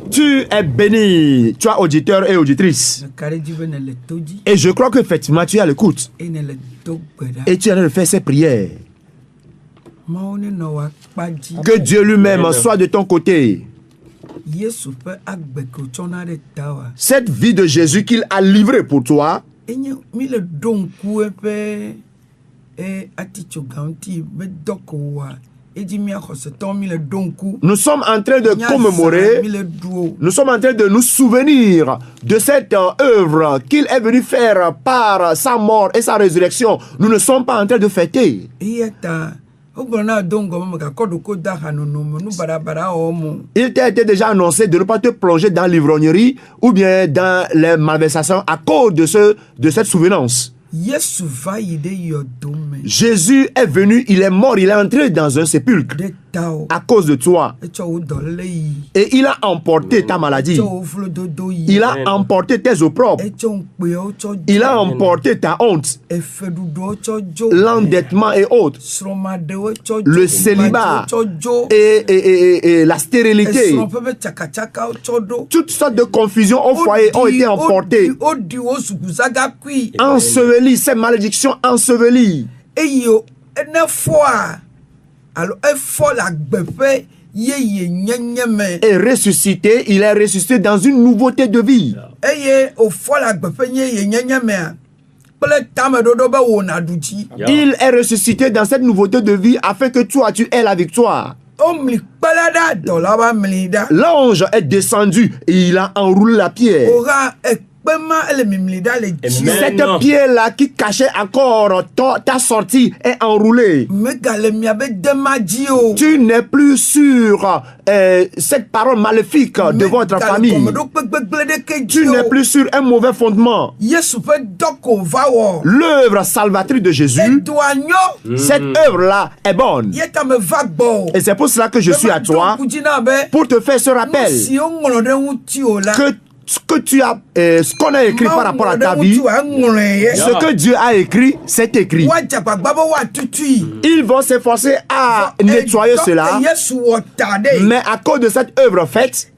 Tu es béni, tu as auditeur et auditrice. Et je crois qu'effectivement tu es à l'écoute. Et tu es en train de faire ces prières. Que Dieu lui-même soit de ton côté. Cette vie de Jésus qu'il a livrée pour toi, nous sommes en train de commémorer, nous sommes en train de nous souvenir de cette œuvre qu'il est venu faire par sa mort et sa résurrection. Nous ne sommes pas en train de fêter. Il t'a été déjà annoncé de ne pas te plonger dans l'ivrognerie ou bien dans les malversations à cause de cette souvenance. Jésus est venu, il est mort, il est entré dans un sépulcre à cause de toi. Et il a emporté ta maladie. Il a emporté tes opprobres. Il a emporté ta honte, l'endettement et autres, le célibat et la stérilité. Toutes sortes de confusions au foyer ont été emportées. Ensevelies, ces malédictions ensevelies. Et ressuscité, il est ressuscité dans une nouveauté de vie. Il est ressuscité dans cette nouveauté de vie afin que toi tu aies la victoire. L'ange est descendu et il a enroulé la pierre. Cette pierre-là qui cachait encore ta sortie est enroulée. Tu n'es plus sur cette parole maléfique de votre famille. Tu n'es plus sur un mauvais fondement. L'œuvre salvatrice de Jésus, cette œuvre-là est bonne. Et c'est pour cela que je suis à toi, pour te faire ce rappel que ce qu'on a écrit par rapport à ta vie, ce que Dieu a écrit, c'est écrit. Ils vont s'efforcer à nettoyer cela, mais à cause de cette œuvre faite,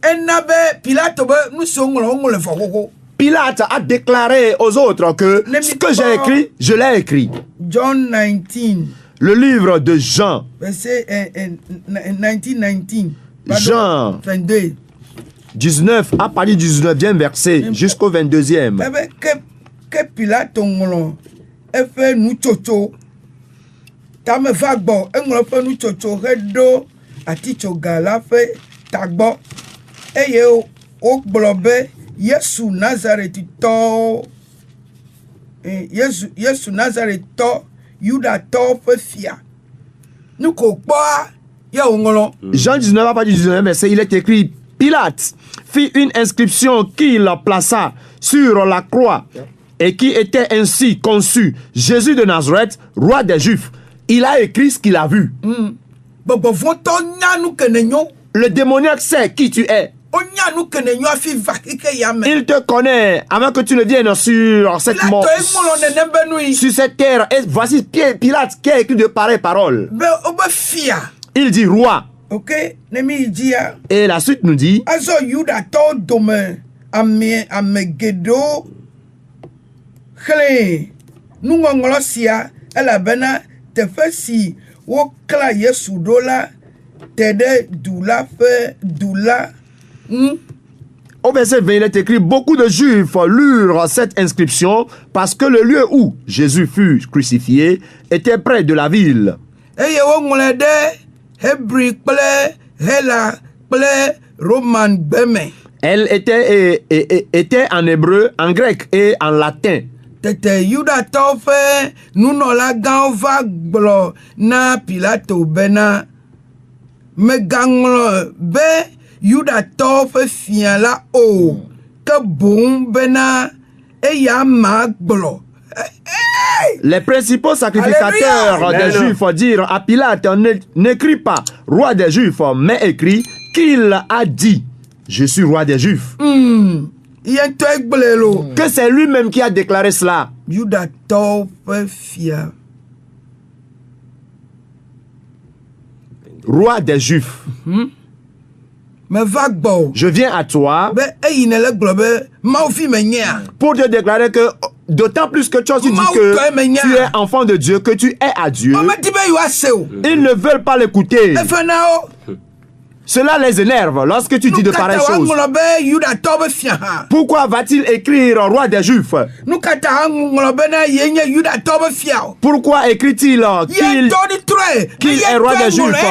Pilate a déclaré aux autres que ce que j'ai écrit, je l'ai écrit. John 19. Le livre de Jean. Verset 19. Jean 22. 19, à partir du 19e verset jusqu'au 22e. Que Pilate fait nous chocho. Tame vagbo, fait nous chocho redo aticho gala fait tagbo. Eye o blobe Yesu Nazareth to. Yesu Nazareth to Yuda to fait fia. Nous kokpa ya ongolo. Jean 19 à partir du 19e verset, il est écrit: Pilate fit une inscription qu'il plaça sur la croix et qui était ainsi conçue: Jésus de Nazareth, roi des Juifs. Il a écrit ce qu'il a vu. Le démoniaque sait qui tu es. Il te connaît avant que tu ne viennes sur cette mort, sur cette terre. Et voici Pilate qui a écrit de pareilles paroles. Il dit roi. Ok, et la suite nous dit: Azo Yuda to dome amegedo khle nungongolosia elabena tefesi wo kla Yesu dola tede dula fe dula. Au verset 20, il est écrit: beaucoup de Juifs lurent cette inscription parce que le lieu où Jésus fut crucifié était près de la ville. Elle était en hébreu, en grec et en latin. Les principaux sacrificateurs des Juifs dirent à Pilate: n'écris pas roi des Juifs, mais écris qu'il a dit: je suis roi des Juifs. Que c'est lui-même qui a déclaré cela. Roi des Juifs. Je viens à toi pour te déclarer que d'autant plus que tu dis que tu es enfant de Dieu, que tu es à Dieu, ils ne veulent pas l'écouter. Cela les énerve lorsque tu dis de pareilles choses. Pourquoi va-t-il écrire roi des Juifs? Pourquoi écrit-il qu'il est roi des Juifs?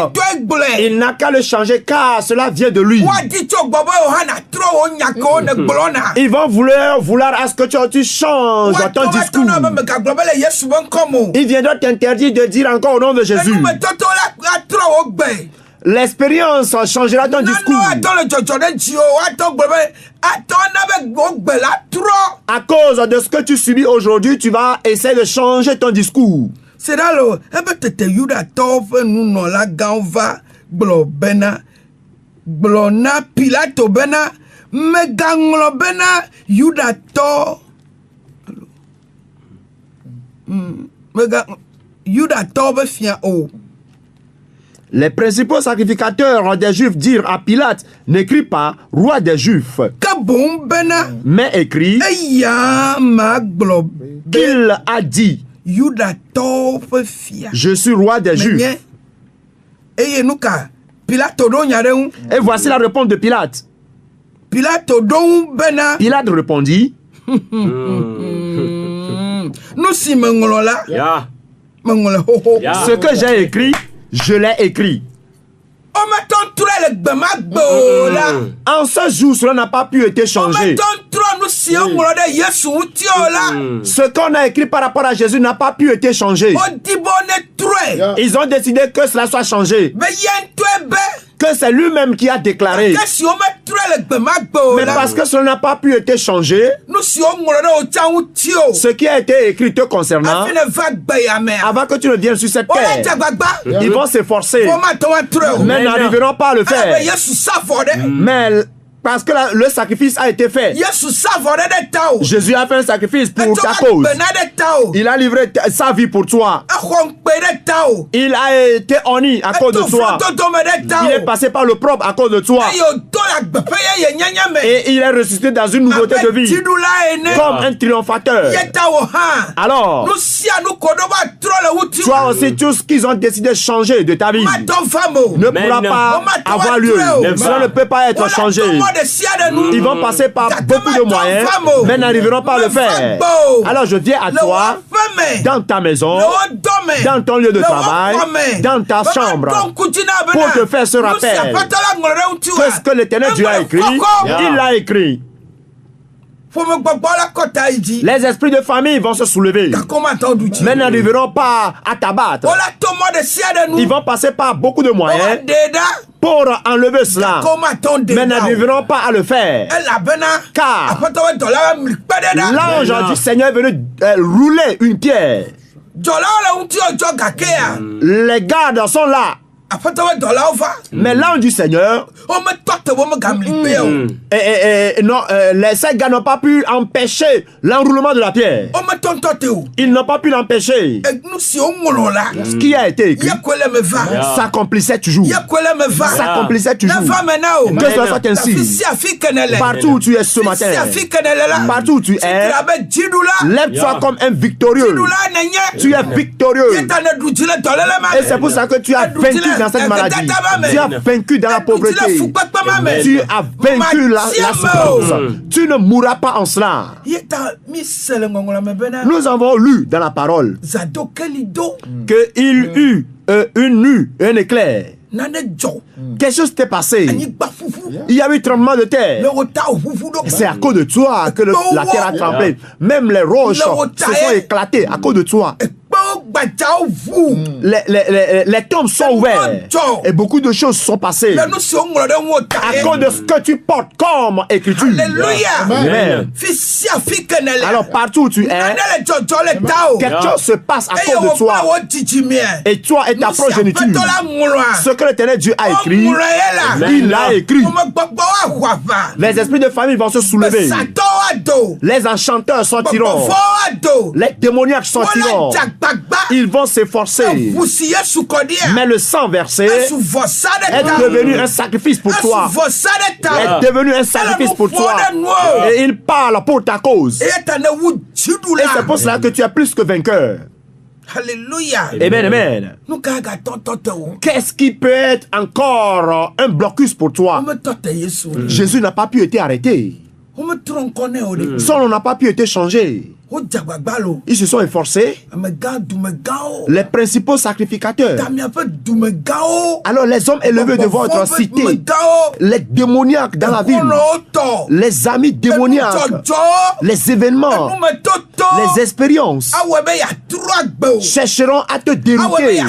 Il n'a qu'à le changer car cela vient de lui. Ils vont vouloir à ce que tu changes ton discours. Ils viendront t'interdire de dire encore au nom de Jésus. L'expérience changera ton discours. À cause de ce que tu subis aujourd'hui, tu vas essayer de changer ton discours. C'est là les principaux sacrificateurs des Juifs dirent à Pilate, n'écris pas roi des Juifs, mais écris qu'il a dit, je suis roi des Juifs. Et voici la réponse de Pilate. Pilate répondit, ce que j'ai écrit, je l'ai écrit. En ce jour, cela n'a pas pu être changé. Ce qu'on a écrit par rapport à Jésus n'a pas pu être changé. Ils ont décidé que cela soit changé. Que c'est lui-même qui a déclaré. Mais parce que cela n'a pas pu être changé, ce qui a été écrit te concernant, avant que tu ne viennes sur cette terre, ils vont s'efforcer, mais n'arriveront pas à le faire. Mais parce que le sacrifice a été fait. Jésus a fait un sacrifice pour ta cause. Il a livré sa vie pour toi. Il a été honni à cause de toi. Il est passé par le propre à cause de toi. Et il est ressuscité dans une nouveauté de vie. Comme un triomphateur. Alors, toi aussi, tout ce qu'ils ont décidé de changer de ta vie ne pourra pas avoir lieu. Cela ne peut pas être changé. Ils vont passer par beaucoup de moyens, mais n'arriveront pas à le faire. Alors je viens à toi, dans ta maison, dans ton lieu de travail, dans ta chambre, pour te faire ce rappel que ce que l'Éternel Dieu a écrit, il l'a écrit. Les esprits de famille vont se soulever, mais n'arriveront pas à t'abattre. Ils vont passer par beaucoup de moyens pour enlever cela, mais n'arriveront pas à le faire. Car l'ange du Seigneur est venu rouler une pierre. Les gardes sont là. Mais l'ange du Seigneur, ces gars n'ont pas pu empêcher l'enroulement de la pierre. Ils n'ont pas pu l'empêcher. Ce qui a été écrit s'accomplissait toujours. S'accomplissait toujours. Que ce soit ainsi. Partout où tu es ce matin, partout où tu es, lève-toi comme un victorieux. Tu es victorieux. Et c'est pour ça que tu as vaincu dans cette maladie. Tu as vaincu dans la pauvreté. Tu as vaincu la souffrance. Tu ne mourras pas en cela. Nous avons lu dans la parole qu'il eut une nue, un éclair. Quelque chose t'est passé. Il y a eu tremblement de terre. C'est à cause de toi que la terre a tremblé. Même les roches se sont éclatées à cause de toi. Les tombes sont ouvertes et beaucoup de choses sont passées à cause de ce que tu portes comme écriture. Amen. Alors partout où tu es, quelque chose se passe à cause de toi et toi et ta progéniture. Ce que l'Éternel Dieu a écrit, il l'a écrit. Les esprits de famille vont se soulever. Les enchanteurs sortiront. Les démoniaques sortiront. Ils vont s'efforcer. Mais le sang versé est devenu un sacrifice pour toi. Est devenu un sacrifice pour toi. Et il parle pour ta cause. Et c'est pour cela que tu es plus que vainqueur. Alléluia. Amen, amen. Qu'est-ce qui peut être encore un blocus pour toi? Jésus n'a pas pu être arrêté. Son nom n'a pas pu être changé. Ils se sont efforcés. Les principaux sacrificateurs. Alors les hommes élevés de votre cité, les démoniaques dans la ville, les amis démoniaques, les événements, les expériences chercheront à te dérouter,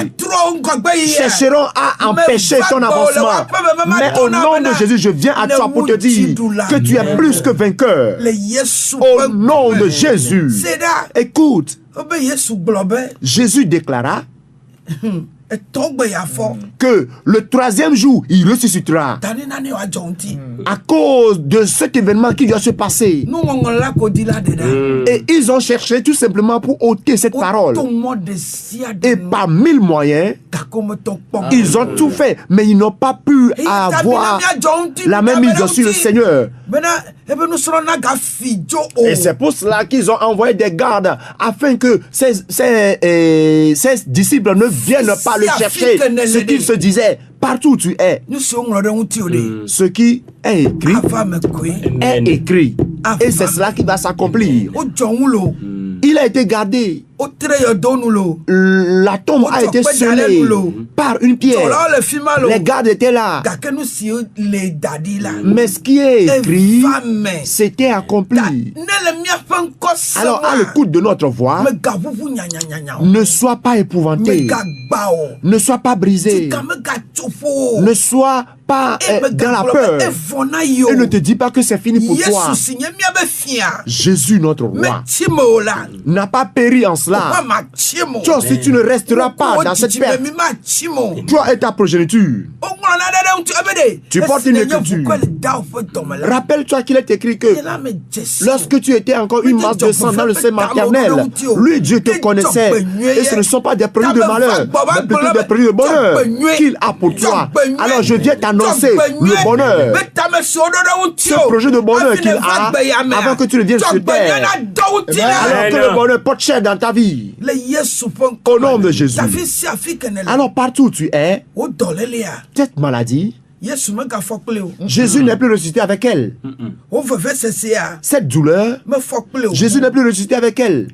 chercheront à empêcher ton avancement. Mais au nom de Jésus, je viens à toi pour te dire que tu es plus que vainqueur. Au nom de Jésus. Écoute, Jésus déclara que le troisième jour, il ressuscitera. À cause de cet événement qui doit se passer. Et ils ont cherché tout simplement pour ôter cette parole. Et par mille moyens, ils ont tout fait, mais ils n'ont pas pu avoir la même mise sur le Seigneur. Et c'est pour cela qu'ils ont envoyé des gardes afin que ces disciples ne viennent pas le chercher. Ce qu'ils se disaient, partout où tu es, ce qui est écrit est écrit. Et c'est cela qui va s'accomplir. Il a été gardé. La tombe a été scellée par une pierre. Les gardes étaient là. Mais ce qui est écrit, c'était accompli. Alors, à l'écoute de notre voix, ne sois pas épouvanté. Ne sois pas brisé. Ne sois pas dans la peur. Et ne te dis pas que c'est fini pour toi. Jésus, notre roi, n'a pas péri en cela. Toi aussi, tu ne resteras pas dans cette perte. Toi et ta progéniture. Tu portes une écriture. Rappelle-toi qu'il est écrit que lorsque tu étais encore une masse de sang dans le sein maternel, lui, Dieu te connaissait. Et ce ne sont pas des produits de malheur, mais plutôt des produits de bonheur qu'il a pour toi. Alors je viens t'annoncer le bonheur. Ce projet de bonheur qu'il a avant que tu ne viennes sur terre. Alors que le bonheur porte chair dans ta vie. Au nom de Jésus. Alors partout où tu es, cette maladie, Jésus n'est plus ressuscité avec elle. Cette douleur, Jésus n'est plus ressuscité avec elle.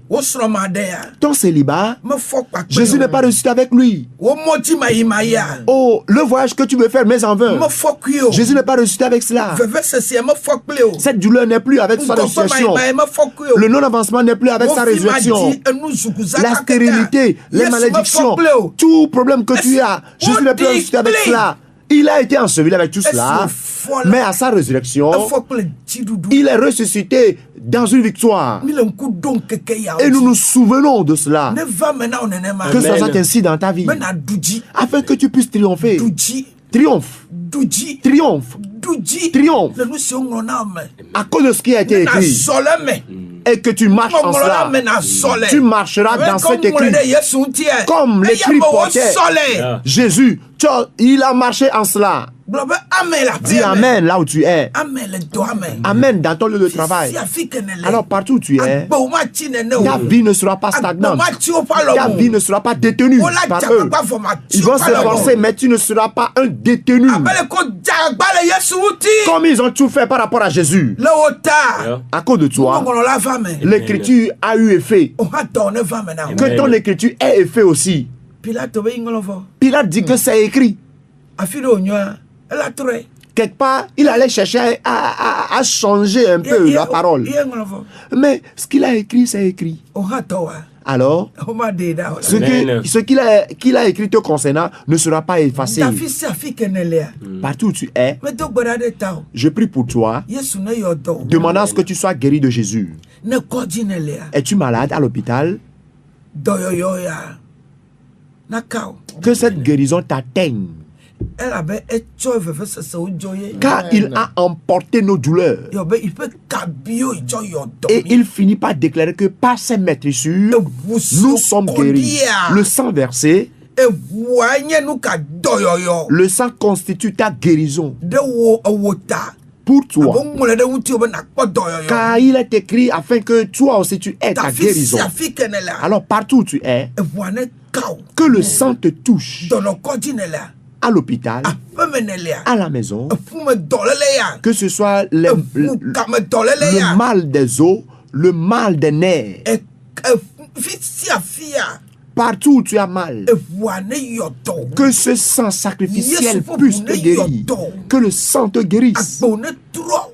Ton célibat, Jésus n'est pas ressuscité avec lui. Oh, le voyage que tu veux faire, mais en vain, Jésus n'est pas ressuscité avec cela. Cette douleur n'est plus avec sa résurrection. Le non-avancement n'est plus avec sa résurrection. La stérilité, les malédictions, tout problème que tu as, Jésus n'est plus ressuscité avec cela. Il a été enseveli avec tout cela, mais à sa résurrection, il est ressuscité dans une victoire. Et nous nous souvenons de cela. Que ça soit ainsi dans ta vie, afin que tu puisses triompher. Triomphe. Triomphe. Triomphe. À cause de ce qui a été écrit. Et que tu marches en cela. Tu marcheras dans cet écrit. Comme l'écrit portait Jésus, il a marché en cela. Dis Amen là où tu es. Amen dans ton lieu de travail. Alors partout où tu es, ta vie ne sera pas stagnante. Ta vie ne sera pas détenue par eux. Ils vont s'efforcer, mais tu ne seras pas un détenu. Comme ils ont tout fait par rapport à Jésus. À cause de toi, l'écriture a eu effet. Que ton écriture ait effet aussi. Pilate dit que c'est écrit. Quelque part, il allait chercher à changer un peu la parole. Mais ce qu'il a écrit, c'est écrit. Alors, ce qu'il a écrit te concernant ne sera pas effacé. Partout où tu es, je prie pour toi, demandant à ce que tu sois guéri de Jésus. Es-tu malade à l'hôpital? Que cette guérison t'atteigne. car il a emporté nos douleurs. Et il finit par déclarer que par ses maîtrissures, nous sommes guéris. Le sang versé, le sang constitue ta guérison pour toi. Car il est écrit afin que toi aussi tu aies ta guérison. Alors partout où tu es, que le sang te touche. À l'hôpital, à la maison, que ce soit le mal des os, le mal des nerfs. Partout où tu as mal, que ce sang sacrificiel puisse te guérir, que le sang te guérisse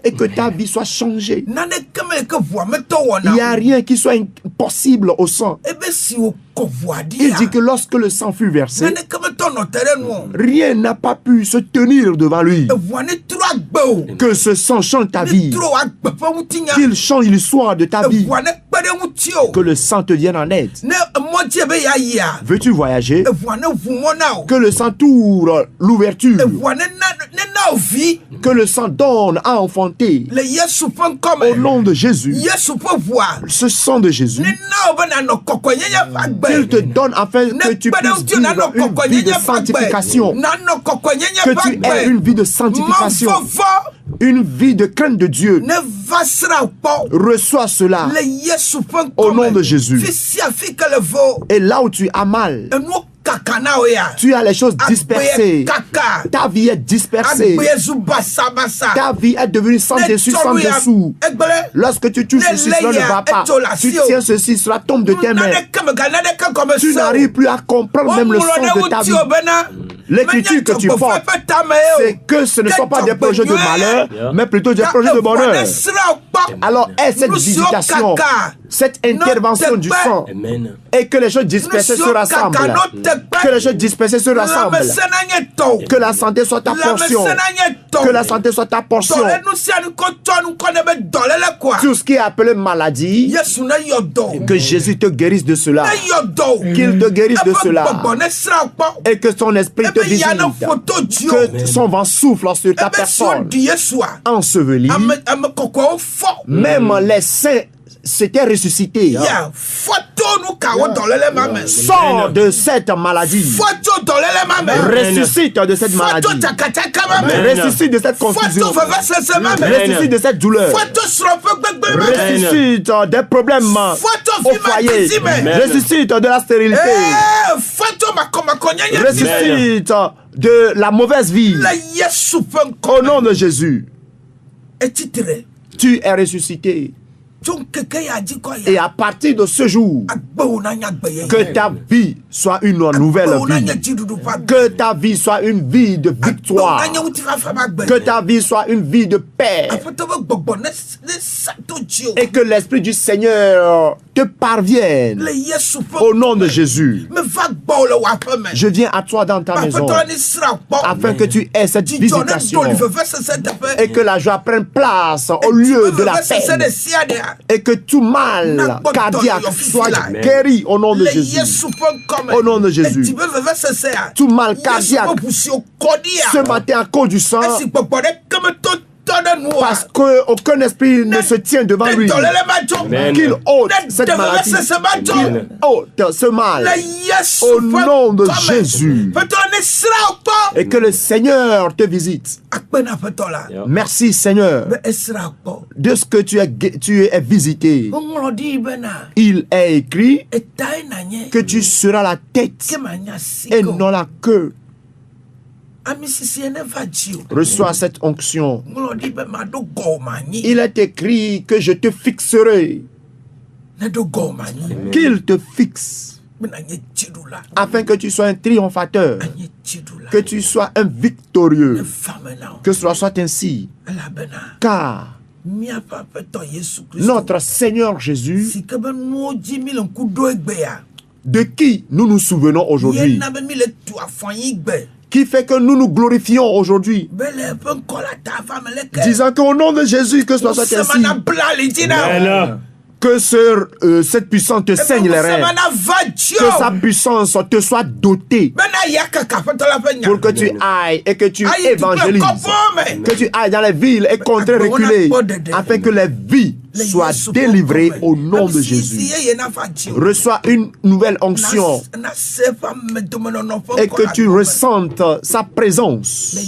et que ta vie soit changée. Il n'y a rien qui soit impossible au sang. Il dit que lorsque le sang fut versé, rien n'a pas pu se tenir devant lui. Que ce sang change ta vie, qu'il change l'histoire de ta vie, que le sang te vienne en aide. Veux-tu voyager? Que le sang t'ouvre l'ouverture, que le sang donne à enfanter. Au nom de Jésus, ce sang de Jésus, qu'il te donne afin que tu puisses vivre une vie de sanctification, que tu aies une vie de sanctification, une vie de crainte de Dieu. Reçois cela au nom de Jésus. Et là où tu as mal, tu as les choses dispersées. Ta vie est dispersée. Ta vie est devenue sans dessus, sans dessous. Lorsque tu touches ceci, cela ne va pas. Tu tiens ceci, cela tombe de tes mains. Tu n'arrives plus à comprendre même le sens de ta vie. L'écriture que tu portes, c'est que ce ne sont pas des projets de malheur, mais plutôt des projets de bonheur. Alors, aie cette visitation, cette intervention du sang, et que les choses dispersées se rassemblent. Que les choses dispersées se rassemblent. Que la santé soit ta portion. Que la santé soit ta portion. Tout ce qui est appelé maladie, que Jésus te guérisse de cela. Qu'il te guérisse de cela. Et que son esprit te visite. Que son vent souffle sur ta personne. Enseveli. Même les saints s'étaient ressuscités. Sors de cette maladie. Ressuscite de cette maladie. Ressuscite de cette confusion. Ressuscite de cette douleur. Ressuscite des problèmes au foyer. Ressuscite de la stérilité. Ressuscite de la mauvaise vie. Au nom de Jésus. Tu es ressuscité. Et à partir de ce jour, que ta vie soit une nouvelle vie. Que ta vie soit une vie de victoire. Que ta vie soit une vie de paix. Et que l'Esprit du Seigneur te parvienne. Au nom de Jésus. Je viens à toi dans ta maison afin que tu aies cette visitation et que la joie prenne place au lieu de la peine. Et que tout mal cardiaque soit guéri au nom de Jésus. Au nom de Jésus. Tout mal cardiaque ce matin à cause du sang, parce qu'aucun esprit ne se tient devant lui, qu'il ôte cette maladie, qu'il ôte ce mal au nom de Jésus, et que le Seigneur te visite. Merci Seigneur de ce que tu es visité. Il est écrit que tu seras la tête et non la queue. Reçois cette onction. Il est écrit que je te fixerai. Qu'il te fixe. Afin que tu sois un triomphateur. Que tu sois un victorieux. Que cela soit ainsi. Car notre Seigneur Jésus, de qui nous nous souvenons aujourd'hui, qui fait que nous nous glorifions aujourd'hui, disant qu'au nom de Jésus, que cela soit ainsi. Que cette puissance te saigne les reins. Que sa puissance te soit dotée. Pour que tu ailles et que tu évangélises. Que tu ailles dans les villes et contre reculer. Afin que les vies soient délivrées au nom de Jésus. Reçois une nouvelle onction. Et que tu ressentes sa présence.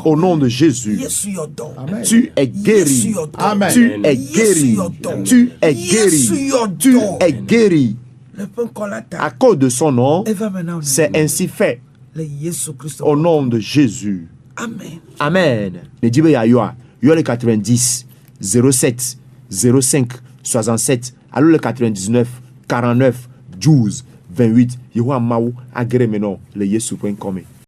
Au nom de Jésus. Tu es guéri. Amen. Tu es guéri. Tu es guéri. Tu es guéri. À cause de son nom, c'est ainsi fait. Au nom de Jésus. Amen. Amen. Ne dis pas Yoa. Yoa le 90 07 05 67. Alors le 99 49 12 28. Yoa Maou agré maintenant le Yesu.com.